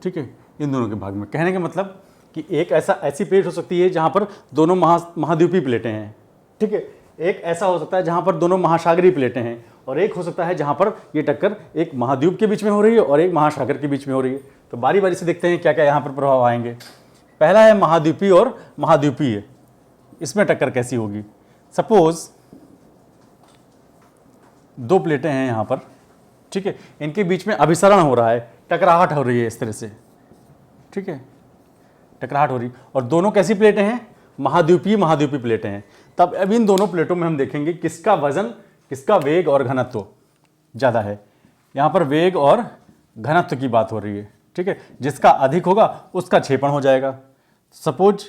ठीक है, इन दोनों के भाग में। कहने का मतलब कि एक ऐसी प्लेट हो सकती है जहाँ पर दोनों महाद्वीपीय प्लेटें हैं, ठीक है। एक ऐसा हो सकता है जहाँ पर दोनों महासागरीय प्लेटें हैं, और एक हो सकता है जहाँ पर ये टक्कर एक महाद्वीप के बीच में हो रही है और एक महासागर के बीच में हो रही है। तो बारी बारी से देखते हैं क्या क्या यहाँ पर प्रभाव आएंगे। पहला है महाद्वीपीय और महाद्वीपीय, इसमें टक्कर कैसी होगी। सपोज दो प्लेटें हैं यहाँ पर, ठीक है, इनके बीच में अभिसरण हो रहा है, टकराहट हो रही है इस तरह से, ठीक है, टकराहट हो रही, और दोनों कैसी प्लेटें हैं, महाद्वीपीय प्लेटें हैं। तब अब इन दोनों प्लेटों में हम देखेंगे किसका वजन, किसका वेग और घनत्व ज़्यादा है। यहाँ पर वेग और घनत्व की बात हो रही है, ठीक है, जिसका अधिक होगा उसका क्षेपण हो जाएगा। सपोज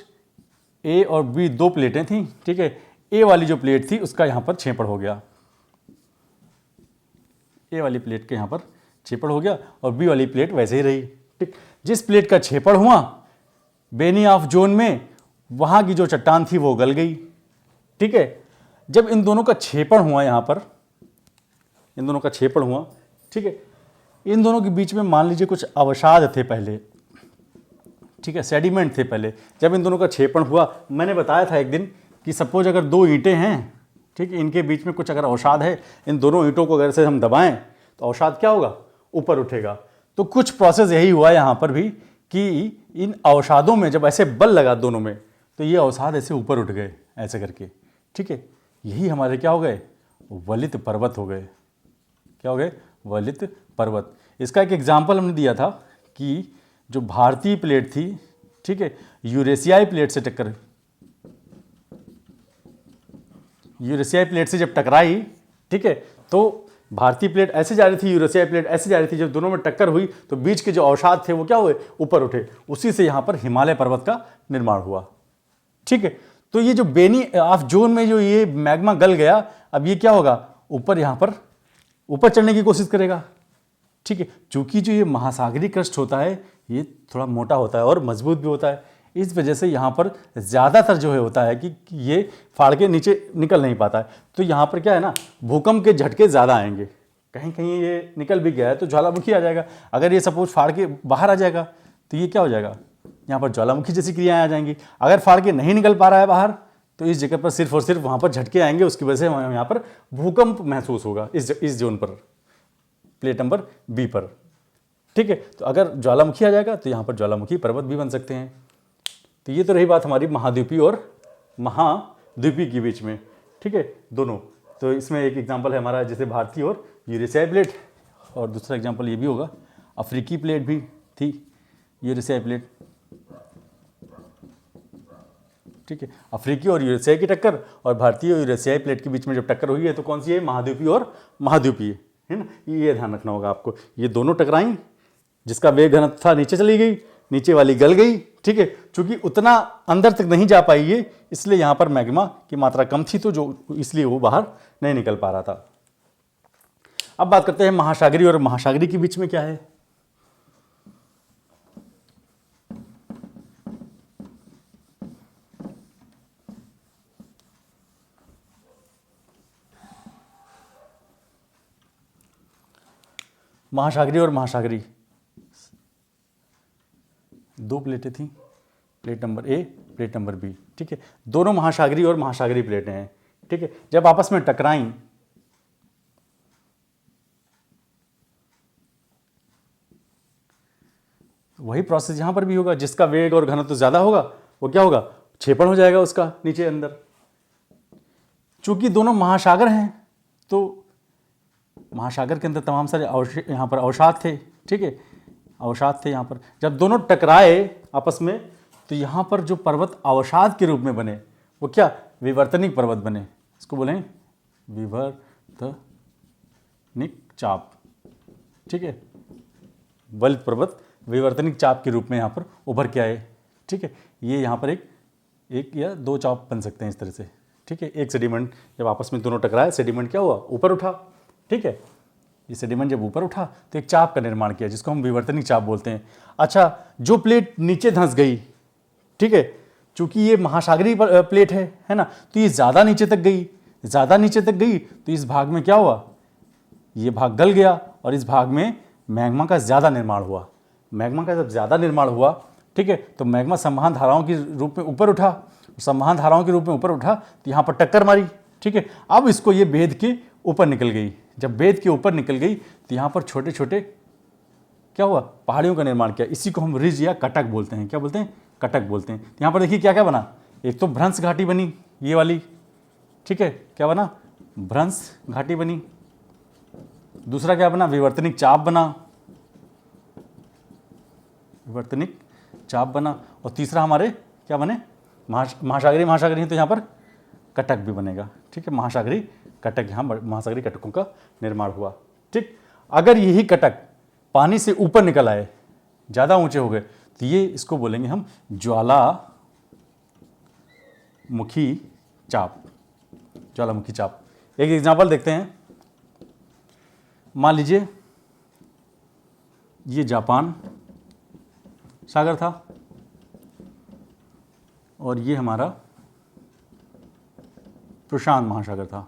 ए और बी दो प्लेटें थी, ठीक है, ए वाली जो प्लेट थी उसका यहाँ पर क्षेपण हो गया, ए वाली प्लेट के यहाँ पर क्षेपण हो गया और बी वाली प्लेट वैसे ही रही, ठीक। जिस प्लेट का क्षेपण हुआ बेनी ऑफ जोन में, वहाँ की जो चट्टान थी वो गल गई, ठीक है। जब इन दोनों का क्षेपण हुआ, यहाँ पर इन दोनों का क्षेपण हुआ, ठीक है, इन दोनों के बीच में मान लीजिए कुछ अवसाद थे पहले, ठीक है, सेडिमेंट थे पहले। जब इन दोनों का क्षेपण हुआ, मैंने बताया था एक दिन कि सपोज अगर दो ईंटें हैं, ठीक है, इनके बीच में कुछ अगर अवसाद है, इन दोनों ईंटों को अगर से हम दबाएं तो अवसाद क्या होगा, ऊपर उठेगा। तो कुछ प्रोसेस यही हुआ यहाँ पर भी कि इन अवसादों में जब ऐसे बल लगा दोनों में, तो ये अवसाद ऐसे ऊपर उठ गए ऐसे करके, ठीक है। यही हमारे क्या हो गए, वलित पर्वत हो गए। क्या हो गए, वलित पर्वत। इसका एक एग्जाम्पल हमने दिया था कि जो भारतीय प्लेट थी, ठीक है, यूरेशियाई प्लेट से टक्कर, यूरेशियाई प्लेट से जब टकराई, ठीक है, तो भारतीय प्लेट ऐसे जा रही थी, यूरेशियाई प्लेट ऐसे जा रही थी। जब दोनों में टक्कर हुई तो बीच के जो अवसाद थे वो क्या हुए, ऊपर उठे। उसी से यहाँ पर हिमालय पर्वत का निर्माण हुआ। ठीक है, तो ये जो बेनी ऑफ जोन में जो ये मैग्मा गल गया, अब ये क्या होगा, ऊपर यहाँ पर ऊपर चढ़ने की कोशिश करेगा। ठीक है, चूंकि जो ये महासागरीय क्रस्ट होता है ये थोड़ा मोटा होता है और मजबूत भी होता है, इस वजह से यहाँ पर ज़्यादातर जो है होता है कि ये फाड़ के नीचे निकल नहीं पाता है। तो यहाँ पर क्या है ना, भूकंप के झटके ज़्यादा आएंगे। कहीं कहीं ये निकल भी गया है तो ज्वालामुखी आ जाएगा। अगर ये सपोज फाड़ के बाहर आ जाएगा तो ये क्या हो जाएगा, यहाँ पर ज्वालामुखी जैसी क्रियाएं आ जाएंगी। अगर फाड़ के नहीं निकल पा रहा है बाहर तो इस जगह पर सिर्फ और सिर्फ वहाँ पर झटके आएंगे, उसकी वजह से यहाँ पर भूकंप महसूस होगा इस जोन पर, प्लेट नंबर बी पर। ठीक है, तो अगर ज्वालामुखी आ जाएगा तो यहाँ पर ज्वालामुखी पर्वत भी बन सकते हैं। तो ये तो रही बात हमारी महाद्वीपीय और महाद्वीपीय के बीच में। ठीक है, दोनों। तो इसमें एक एग्जांपल है हमारा जैसे भारतीय और यूरेशियाई प्लेट, और दूसरा एग्जांपल ये भी होगा, अफ्रीकी प्लेट भी थी, यूरेशियाई प्लेट। ठीक है, अफ्रीकी और यूरेशियाई की टक्कर और भारतीय और यूरेशियाई प्लेट के बीच में जब टक्कर हुई है तो कौन सी है, महाद्वीपीय और महाद्वीपीय, है ना। ये ध्यान रखना होगा आपको। ये दोनों टकराई, जिसका वेग घनत्व था नीचे चली गई, नीचे वाली गल गई। ठीक है, चूंकि उतना अंदर तक नहीं जा पाई ये, इसलिए यहां पर मैग्मा की मात्रा कम थी, तो जो इसलिए वो बाहर नहीं निकल पा रहा था। अब बात करते हैं महासागरीय और महासागरीय के बीच में क्या है। महासागरीय और महासागरीय दो प्लेटें थी, plate number A, plate number B. ठीक है, दोनों महासागरीय और महासागरीय प्लेटें हैं। ठीक है, जब आपस में टकराई वही प्रोसेस यहां पर भी होगा। जिसका वेग और घनत्व ज्यादा होगा वो क्या होगा, क्षेपण हो जाएगा उसका नीचे अंदर। चूंकि दोनों महासागर हैं तो महासागर के अंदर तमाम सारे यहाँ पर अवसाद थे। ठीक है, अवसाद थे यहाँ पर। जब दोनों टकराए आपस में तो यहाँ पर जो पर्वत अवसाद के रूप में बने वो क्या, विवर्तनिक पर्वत बने। इसको बोलें विवर्तनिक चाप। ठीक है, वलित पर्वत विवर्तनिक चाप के रूप में यहाँ पर उभर के आए। ठीक है, ये यहाँ पर एक या दो चाप बन सकते हैं इस तरह से। ठीक है, एक सेडिमेंट जब आपस में दोनों टकराए, सेडिमेंट क्या हुआ, ऊपर उठा। ठीक है, ये सेडिमेंट जब ऊपर उठा तो एक चाप का निर्माण किया जिसको हम विवर्तनिक चाप बोलते हैं। अच्छा, जो प्लेट नीचे धंस गई, ठीक है, चूंकि ये महासागरीय प्लेट है ना, तो ये ज़्यादा नीचे तक गई, ज़्यादा नीचे तक गई तो इस भाग में क्या हुआ, ये भाग गल गया और इस भाग में मैग्मा का ज़्यादा निर्माण हुआ। मैग्मा का जब ज़्यादा निर्माण हुआ, ठीक है, तो मैग्मा संवहन धाराओं के रूप में ऊपर उठा, संवहन धाराओं के रूप में ऊपर उठा तो यहाँ पर टक्कर मारी। ठीक है, अब इसको ये भेद के ऊपर निकल गई। जब भेद के ऊपर निकल गई तो यहाँ पर छोटे छोटे क्या हुआ, पहाड़ियों का निर्माण किया। इसी को हम रिज या कटक बोलते हैं। क्या बोलते हैं, कटक बोलते हैं। तो यहाँ पर देखिए क्या क्या बना, एक तो भ्रंश घाटी बनी ये वाली। ठीक है, क्या बना, भ्रंश घाटी बनी। दूसरा क्या बना, विवर्तनिक चाप बना, विवर्तनिक चाप बना। और तीसरा हमारे क्या बने, महासागरीय। महासागरीय तो यहाँ पर कटक भी बनेगा। ठीक है, महासागरीय कटक, यहाँ महासागरीय कटकों का निर्माण हुआ। ठीक, अगर यही कटक पानी से ऊपर निकल आए, ज़्यादा ऊंचे हो गए, तो ये इसको बोलेंगे हम ज्वालामुखी चाप, ज्वालामुखी चाप। एक एग्जांपल देखते हैं। मान लीजिए ये जापान सागर था और ये हमारा प्रशांत महासागर था।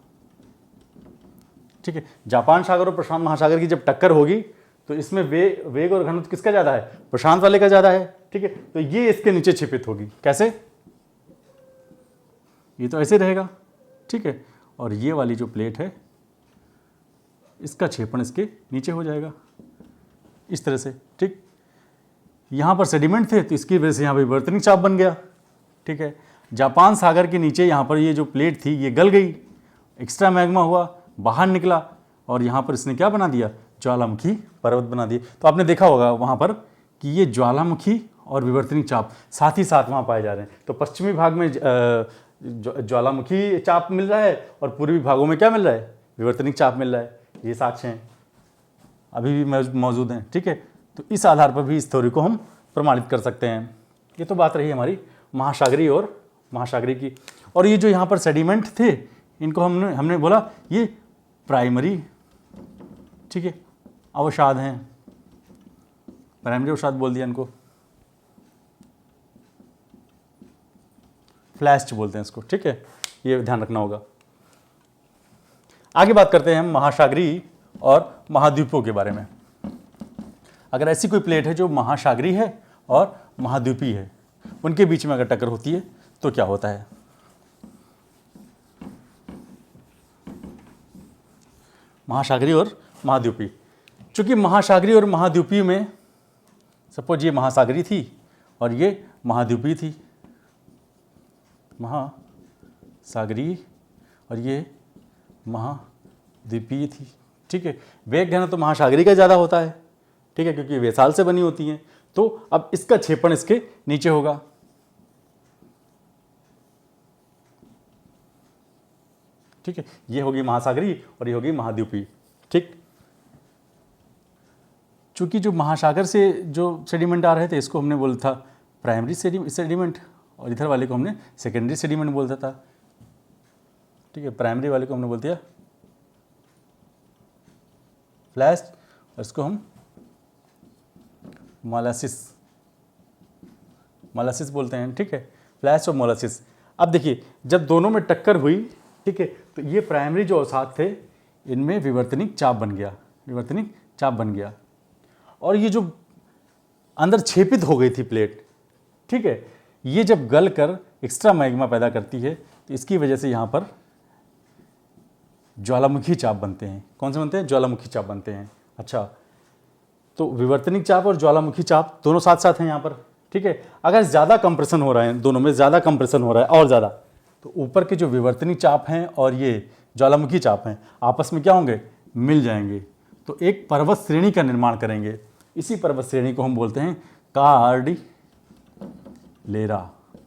ठीक है, जापान सागर और प्रशांत महासागर की जब टक्कर होगी तो इसमें वेग और घनत्व किसका ज़्यादा है, प्रशांत वाले का ज़्यादा है। ठीक है, तो ये इसके नीचे छिपित होगी। कैसे, ये तो ऐसे रहेगा। ठीक है, और ये वाली जो प्लेट है इसका क्षेपण इसके नीचे हो जाएगा इस तरह से। ठीक, यहाँ पर सेडिमेंट थे तो इसकी वजह से यहाँ पर विवर्तनिक चाप बन गया। ठीक है, जापान सागर के नीचे यहाँ पर ये जो प्लेट थी ये गल गई, एक्स्ट्रा मैग्मा हुआ, बाहर निकला और यहाँ पर इसने क्या बना दिया, ज्वालामुखी पर्वत बना दिए। तो आपने देखा होगा वहाँ पर कि ये ज्वालामुखी और विवर्तनिक चाप साथ ही साथ वहाँ पाए जा रहे हैं। तो पश्चिमी भाग में ज्वालामुखी चाप मिल रहा है और पूर्वी भागों में क्या मिल रहा है, विवर्तनिक चाप मिल रहा है। ये साक्ष्य हैं, अभी भी मौजूद हैं। ठीक है, तो इस आधार पर भी इस थ्योरी को हम प्रमाणित कर सकते हैं। ये तो बात रही हमारी महासागरीय और महासागरीय की। और ये जो यहाँ पर सेडिमेंट थे, इनको हमने बोला ये प्राइमरी, ठीक है, अवसाद हैं, प्राइमरी अवसाद बोल दिया इनको, फ्लैश्ड बोलते हैं इसको। ठीक है, ये ध्यान रखना होगा। आगे बात करते हैं हम महासागरीय और महाद्वीपों के बारे में। अगर ऐसी कोई प्लेट है जो महासागरीय है और महाद्वीपीय है, उनके बीच में अगर टक्कर होती है तो क्या होता है। महासागरीय और महाद्वीपीय, चूंकि महासागरीय और महाद्वीपीय में सपोज ये महासागरीय थी और ये महाद्वीपीय थी, महासागरीय और ये महाद्वीपीय थी। ठीक है, वेग घनत्व तो महासागरीय का ज़्यादा होता है। ठीक है, क्योंकि वेसाल से बनी होती हैं। तो अब इसका क्षेपण इसके नीचे होगा। ठीक है, ये होगी महासागरीय और ये होगी महाद्वीपीय। ठीक, चूंकि जो महासागर से जो सेडिमेंट आ रहे थे इसको हमने बोला था प्राइमरी सेडिमेंट और इधर वाले को हमने सेकेंडरी सेडिमेंट बोलता था। ठीक है, प्राइमरी वाले को हमने बोल दिया फ्लैश्ड और इसको हम मोलासिस बोलते हैं। ठीक है, फ्लैश और मोलासिस। अब देखिए, जब दोनों में टक्कर हुई, ठीक है, तो ये प्राइमरी जो अवसाद थे इनमें विवर्तनिक चाप बन गया, विवर्तनिक चाप बन गया। और ये जो अंदर छेपित हो गई थी प्लेट, ठीक है, ये जब गल कर एक्स्ट्रा मैग्मा पैदा करती है तो इसकी वजह से यहाँ पर ज्वालामुखी चाप बनते हैं। कौन से बनते हैं? ज्वालामुखी चाप बनते हैं। अच्छा, तो विवर्तनिक चाप और ज्वालामुखी चाप दोनों साथ साथ हैं यहाँ पर। ठीक है, अगर ज़्यादा कंप्रेशन हो रहा है, दोनों में ज़्यादा कंप्रेशन हो रहा है और ज़्यादा, तो ऊपर के जो विवर्तनिक चाप हैं और ये ज्वालामुखी चाप हैं आपस में क्या होंगे? मिल जाएंगे, तो एक पर्वत श्रेणी का निर्माण करेंगे। इसी पर्वत श्रेणी को हम बोलते हैं कार्डिलेरा।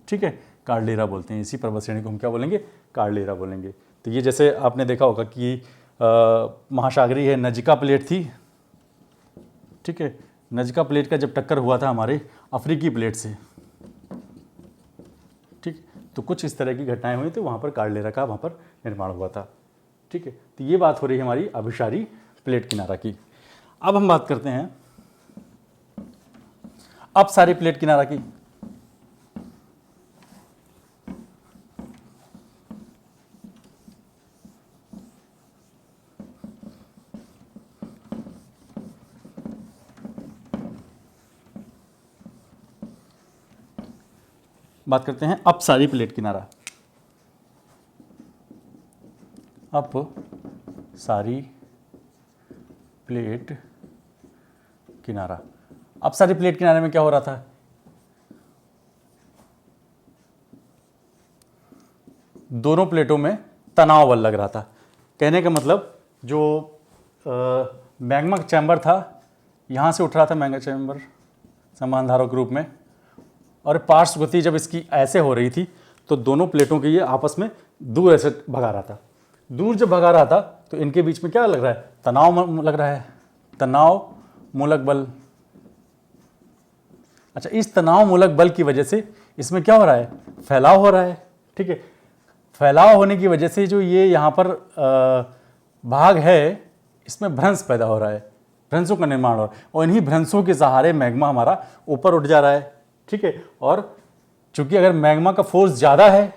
ठीक है, कार्डिलेरा बोलते हैं। इसी पर्वत श्रेणी को हम क्या बोलेंगे? कार्डिलेरा बोलेंगे। तो ये जैसे आपने देखा होगा कि महासागरीय है, नजिका प्लेट थी। ठीक है, नजिका प्लेट का जब टक्कर हुआ था हमारे अफ्रीकी प्लेट से, ठीक, तो कुछ इस तरह की घटनाएं हुई, तो वहाँ पर कार्डिलेरा का वहाँ पर निर्माण हुआ था। ठीक है, तो ये बात हो रही है हमारी अभिसारी प्लेट किनारा की। अब हम बात करते हैं अपसारी प्लेट किनारा की। बात करते हैं अपसारी प्लेट किनारा। अपसारी प्लेट किनारा। अपसारी प्लेट किनारे में क्या हो रहा था? दोनों प्लेटों में तनाव बल लग रहा था। कहने का मतलब जो मैग्मा चैम्बर था, यहाँ से उठ रहा था मैग्मा चैम्बर समान धारों के रूप में, और पार्श्व गति जब इसकी ऐसे हो रही थी तो दोनों प्लेटों के ये आपस में दूर ऐसे भगा रहा था। दूर जब भगा रहा था तो इनके बीच में क्या लग रहा है? तनाव लग रहा है, तनाव मूलक बल। अच्छा, इस तनाव मूलक बल की वजह से इसमें क्या हो रहा है? फैलाव हो रहा है। ठीक है, फैलाव होने की वजह से जो ये यहाँ पर भाग है, इसमें भ्रंश पैदा हो रहा है, भ्रंशों का निर्माण हो रहा है, और इन्हीं भ्रंशों के सहारे मैग्मा हमारा ऊपर उठ जा रहा है। ठीक है, और चूंकि अगर मैग्मा का फोर्स ज़्यादा है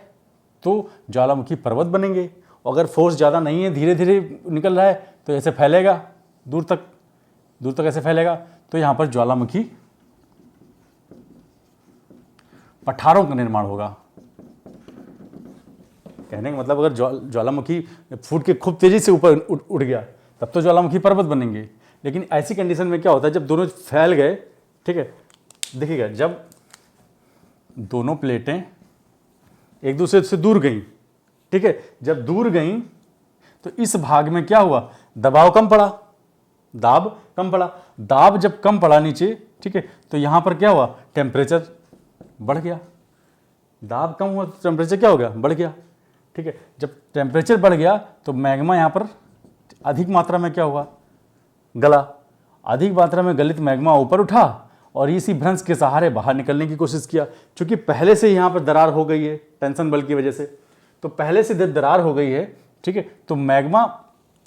तो ज्वालामुखी पर्वत बनेंगे, और अगर फोर्स ज़्यादा नहीं है, धीरे धीरे निकल रहा है, तो ऐसे फैलेगा दूर तक ऐसे फैलेगा, तो यहाँ पर ज्वालामुखी पठारों का निर्माण होगा। कहने का मतलब अगर ज्वालामुखी फूट के खूब तेजी से ऊपर उठ गया तब तो ज्वालामुखी पर्वत बनेंगे। लेकिन ऐसी कंडीशन में क्या होता है, जब दोनों फैल गए, ठीक है, देखिएगा, जब दोनों प्लेटें एक दूसरे से दूर गई, ठीक है, जब दूर गई तो इस भाग में क्या हुआ? दबाव कम पड़ा। दाब कम पड़ा। दाब जब कम पड़ा नीचे, ठीक है, तो यहाँ पर क्या हुआ, टेम्परेचर बढ़ गया। दाब कम हुआ तो टेम्परेचर क्या हो गया, बढ़ गया। ठीक है, जब टेम्परेचर बढ़ गया तो मैग्मा यहाँ पर अधिक मात्रा में क्या हुआ, गला। अधिक मात्रा में गलित मैग्मा ऊपर उठा और इसी भ्रंश के सहारे बाहर निकलने की कोशिश किया। क्योंकि पहले से यहाँ पर दरार हो गई है टेंशन बल की वजह से, तो पहले से दरार हो गई है, ठीक है, तो मैग्मा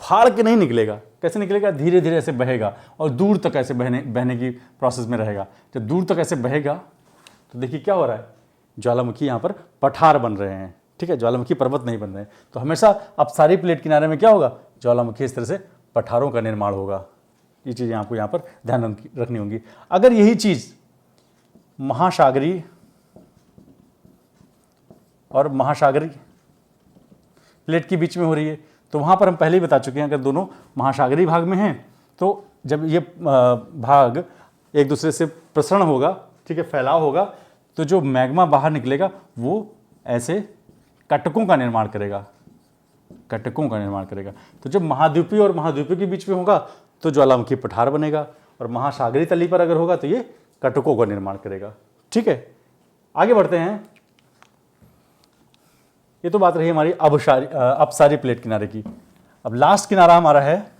फाड़ के नहीं निकलेगा। कैसे निकलेगा, धीरे धीरे ऐसे बहेगा और दूर तक ऐसे बहने की प्रोसेस में रहेगा। जब दूर तक ऐसे बहेगा तो देखिए क्या हो रहा है, ज्वालामुखी यहाँ पर पठार बन रहे हैं। ठीक है, ज्वालामुखी पर्वत नहीं बन रहे हैं। तो हमेशा अपसारी प्लेट किनारे में क्या होगा, ज्वालामुखी इस तरह से पठारों का निर्माण होगा। ये चीज़ें आपको यहाँ पर ध्यान रखनी होंगी। अगर यही चीज़ महासागरीय और महासागरीय प्लेट के बीच में हो रही है तो वहाँ पर हम पहले ही बता चुके हैं, अगर दोनों महासागरीय भाग में हैं तो जब ये भाग एक दूसरे से प्रसरण होगा, ठीक है, फैलाव होगा, तो जो मैग्मा बाहर निकलेगा वो ऐसे कटकों का निर्माण करेगा, कटकों का निर्माण करेगा। तो जब महाद्वीपीय और महाद्वीपीय के बीच में होगा तो ज्वालामुखी पठार बनेगा, और महासागरीय तली पर अगर होगा तो ये कटकों का निर्माण करेगा। ठीक है, आगे बढ़ते हैं। ये तो बात रही हमारी अपसारी प्लेट किनारे की। अब लास्ट किनारा हमारा है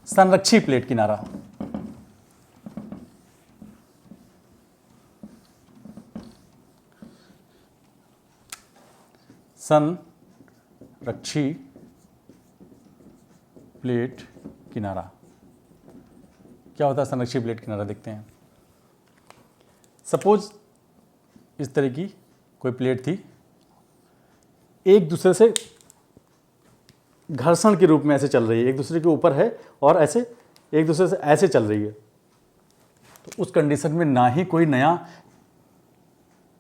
संरक्षी प्लेट किनारा। संरक्षी प्लेट किनारा क्या होता है, संरक्षी प्लेट किनारा देखते हैं। सपोज इस तरह की कोई प्लेट थी, एक दूसरे से घर्षण के रूप में ऐसे चल रही है, एक दूसरे के ऊपर है और ऐसे एक दूसरे से ऐसे चल रही है। तो उस कंडीशन में ना ही कोई नया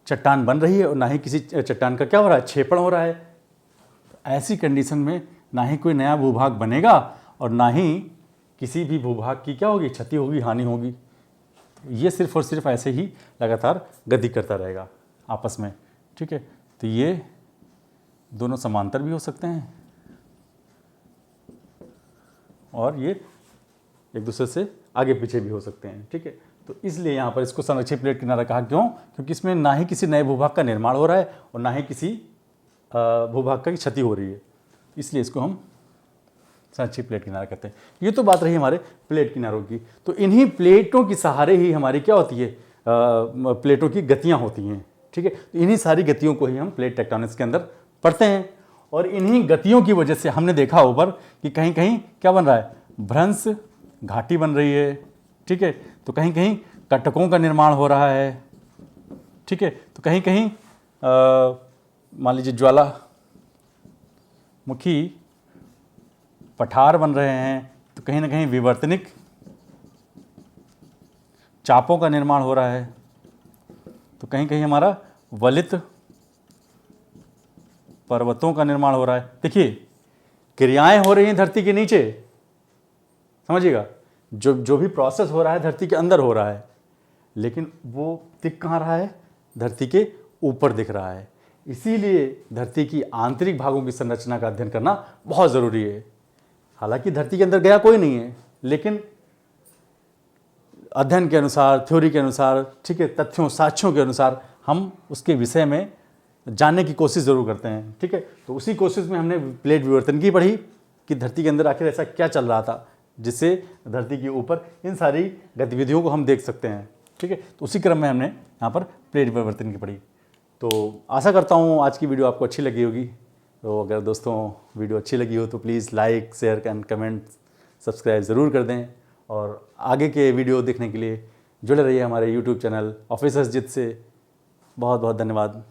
चट्टान बन रही है और ना ही किसी चट्टान का क्या हो रहा है, क्षेपण हो रहा है। तो ऐसी कंडीशन में ना ही कोई नया भूभाग बनेगा और ना ही किसी भी भूभाग की क्या होगी, क्षति होगी, हानि होगी। ये सिर्फ और सिर्फ ऐसे ही लगातार गति करता रहेगा आपस में। ठीक है, तो ये दोनों समांतर भी हो सकते हैं और ये एक दूसरे से आगे पीछे भी हो सकते हैं। ठीक है, तो इसलिए यहाँ पर इसको संरक्षित प्लेट किनारा कहा। क्यों? क्योंकि इसमें ना ही किसी नए भूभाग का निर्माण हो रहा है और ना ही किसी भूभाग की क्षति हो रही है, इसलिए इसको हम संरक्षित प्लेट किनारा कहते हैं। ये तो बात रही हमारे प्लेट किनारों की। तो इन्हीं प्लेटों के सहारे ही हमारी क्या होती है, प्लेटों की गतियाँ होती हैं। ठीक है, तो इन्हीं सारी गतियों को ही हम प्लेट टेक्टोनिक्स के अंदर पढ़ते हैं और इन्हीं गतियों की वजह से हमने देखा ऊपर कि कहीं कहीं क्या बन रहा है, भ्रंश घाटी बन रही है। ठीक है, तो कहीं कहीं कटकों का निर्माण हो रहा है। ठीक है, तो कहीं कहीं मान लीजिए ज्वालामुखी पठार बन रहे हैं, तो कहीं ना कहीं विवर्तनिक चापों का निर्माण हो रहा है, तो कहीं कहीं हमारा वलित पर्वतों का निर्माण हो रहा है। देखिए क्रियाएं हो रही हैं धरती के नीचे, समझिएगा, जो भी प्रोसेस हो रहा है धरती के अंदर हो रहा है, लेकिन वो दिख कहाँ रहा है, धरती के ऊपर दिख रहा है। इसीलिए धरती की आंतरिक भागों की संरचना का अध्ययन करना बहुत ज़रूरी है। हालांकि धरती के अंदर गया कोई नहीं है, लेकिन अध्ययन के अनुसार, थ्योरी के अनुसार, ठीक है, तथ्यों साक्ष्यों के अनुसार हम उसके विषय में जानने की कोशिश ज़रूर करते हैं। ठीक है, तो उसी कोशिश में हमने प्लेट विवर्तन की पढ़ी कि धरती के अंदर आखिर ऐसा क्या चल रहा था जिससे धरती के ऊपर इन सारी गतिविधियों को हम देख सकते हैं। ठीक है, तो उसी क्रम में हमने यहाँ पर प्लेट विवर्तन की पढ़ी। तो आशा करता हूँ आज की वीडियो आपको अच्छी लगी होगी। तो अगर दोस्तों वीडियो अच्छी लगी हो तो please like, share and comment, subscribe ज़रूर कर दें और आगे के वीडियो देखने के लिए जुड़े रहिए हमारे यूट्यूब चैनल ऑफिसर्स जित से। बहुत बहुत धन्यवाद।